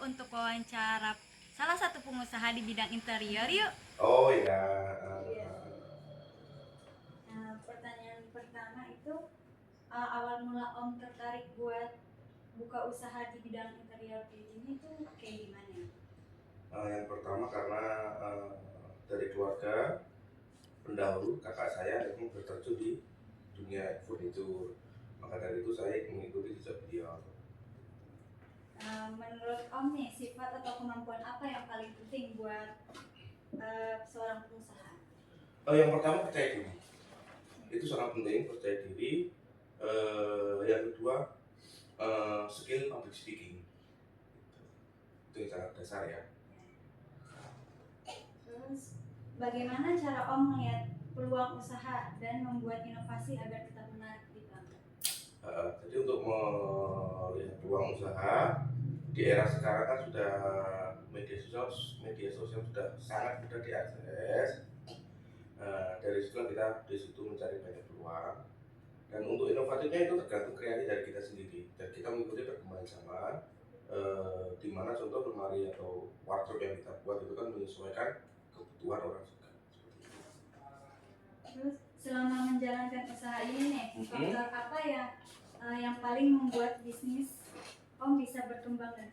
untuk wawancara salah satu pengusaha di bidang interior yuk. Oh ya. Iya. Nah, pertanyaan pertama itu awal mula Om tertarik buat buka usaha di bidang interior kayak gini tuh kayak gimana? Yang pertama karena dari keluarga pendahulu kakak saya memang berterjun di dunia furnitur, maka dari itu saya mengikuti jejak beliau. Menurut Om nih, sifat atau kemampuan apa yang paling penting buat seorang pengusaha? Yang pertama percaya diri, itu sangat penting, percaya diri. Yang kedua skill public speaking, itu yang sangat dasar ya. Terus bagaimana cara Om melihat peluang usaha dan membuat inovasi agar tetap menarik di pelanggan? Jadi untuk melihat peluang usaha di era sekarang kan sudah media sosial sudah sangat mudah diakses. Dari situ mencari banyak peluang, dan untuk inovatifnya itu tergantung kreatif dari kita sendiri, dan kita mengikuti perkembangan zaman. Di mana contoh lemari atau wardrobe yang kita buat itu kan menyesuaikan kebutuhan orang juga. Terus selama menjalankan usaha ini nih, faktor apa ya yang paling membuat bisnis Om bisa berkembang dan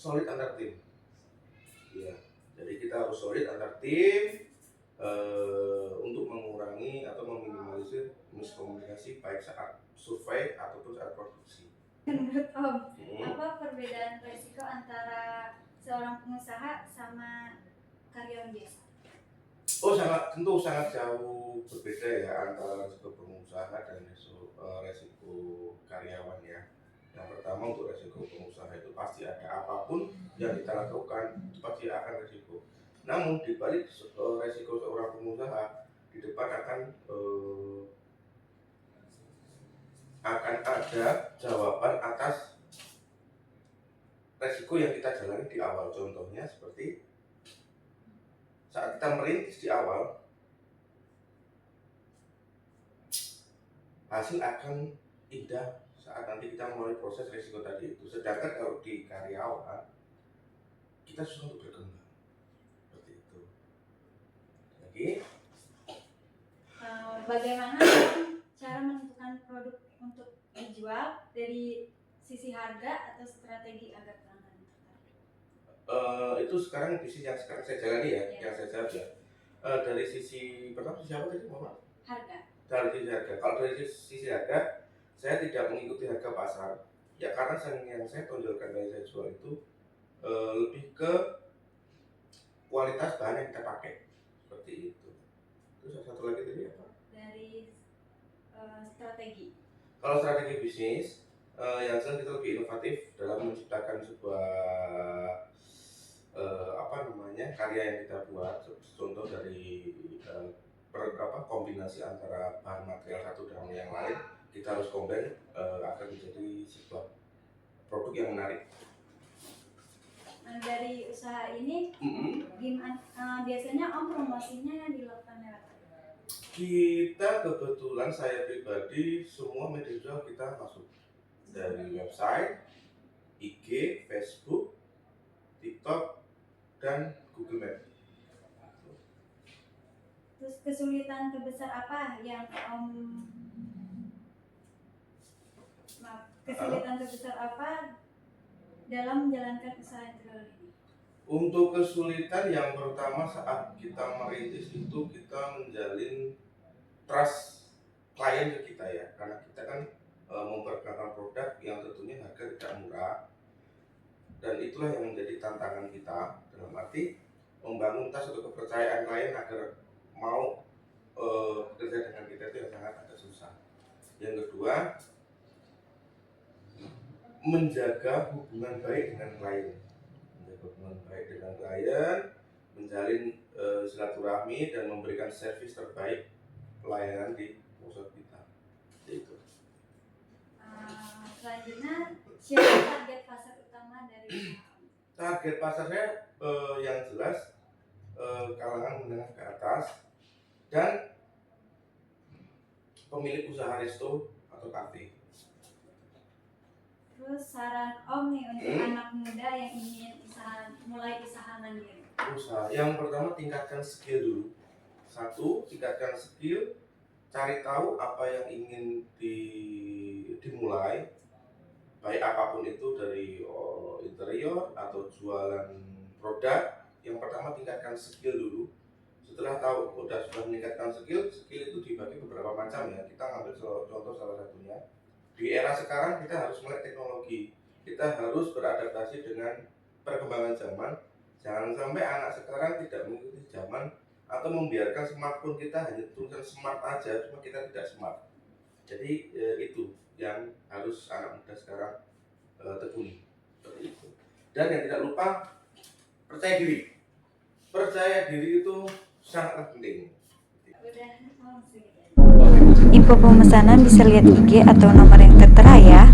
solid antar tim. Ya, jadi kita harus solid antar tim untuk mengurangi atau meminimalisir miskomunikasi baik saat survei ataupun saat produksi. Menurut Om, apa perbedaan resiko antara seorang pengusaha sama karyawan biasa? Oh, tentu sangat jauh berbeda ya antara resiko pengusaha dan resiko karyawan ya. Yang pertama, untuk resiko pengusaha itu pasti ada, apapun yang kita lakukan itu pasti akan resiko. Namun di balik resiko seorang pengusaha, di depan akan ada jawaban atas resiko yang kita jalani di awal. Contohnya seperti saat kita merintis di awal, hasil akan indah saat nanti kita mulai proses resiko tadi itu. Sedangkan kalau di karyawan, kita susah untuk berkembang. Seperti itu. Lagi, bagaimana cara menentukan produk untuk dijual dari sisi harga atau strategi agar pelanggan tertarik? Itu sekarang bisnis yang sekarang saya jalani ya, yang saya jawab ya. Dari sisi pertama, siapa tadi Mama? Harga. Dari sisi harga. Kalau dari sisi harga, saya tidak mengikuti harga pasar. Ya karena yang saya tonjolkan dari saya jual itu lebih ke kualitas bahan yang kita pakai, seperti itu. Terus satu lagi tadi apa? Dari strategi. Kalau strategi bisnis, yang jelas kita lebih inovatif dalam menciptakan sebuah karya yang kita buat. Contoh dari kombinasi antara bahan material satu dengan yang lain, kita harus combine agar menjadi sebuah produk yang menarik. Dari usaha ini, gimana biasanya Om promosinya dilakukan lewat? Kita kebetulan, saya pribadi, semua media sosial kita masuk, dari website, IG, Facebook, TikTok, dan Google Maps. Terus kesulitan terbesar apa yang terbesar apa dalam menjalankan usaha interior ini? Untuk kesulitan yang pertama saat kita merintis itu kita menjalin trust klien ke kita ya, karena kita kan memperkenalkan produk yang tentunya harga tidak murah, dan itulah yang menjadi tantangan kita, dalam arti membangun trust atau kepercayaan klien agar mau bekerja dengan kita itu yang sangat agak susah. Yang kedua, menjaga hubungan baik dengan klien, menjalin silaturahmi dan memberikan servis terbaik pelayanan di pusat kita. Itu. Selanjutnya, siapa target pasar utama dari usaha? Target pasar saya yang jelas kalangan menengah ke atas dan pemilik usaha resto atau kafe. Terus saran Om nih untuk anak muda muda yang ingin mulai usaha mandiri? Usaha yang pertama tingkatkan skill dulu. Satu, tingkatkan skill, cari tahu apa yang ingin dimulai, baik apapun itu dari interior atau jualan produk. Yang pertama tingkatkan skill dulu. Setelah tahu sudah meningkatkan skill itu dibagi beberapa macam ya. Kita ambil contoh salah satunya. Di era sekarang kita harus melek teknologi. Kita harus beradaptasi dengan perkembangan zaman. Jangan sampai anak sekarang tidak mengikuti zaman atau membiarkan smartphone kita hanya tulisan smart aja, cuma kita tidak smart. Jadi itu yang harus anak muda sekarang tekuni. Seperti itu. Dan yang tidak lupa, percaya diri. Percaya diri itu sangat penting. Info pemesanan bisa lihat IG atau nomor yang tertera ya.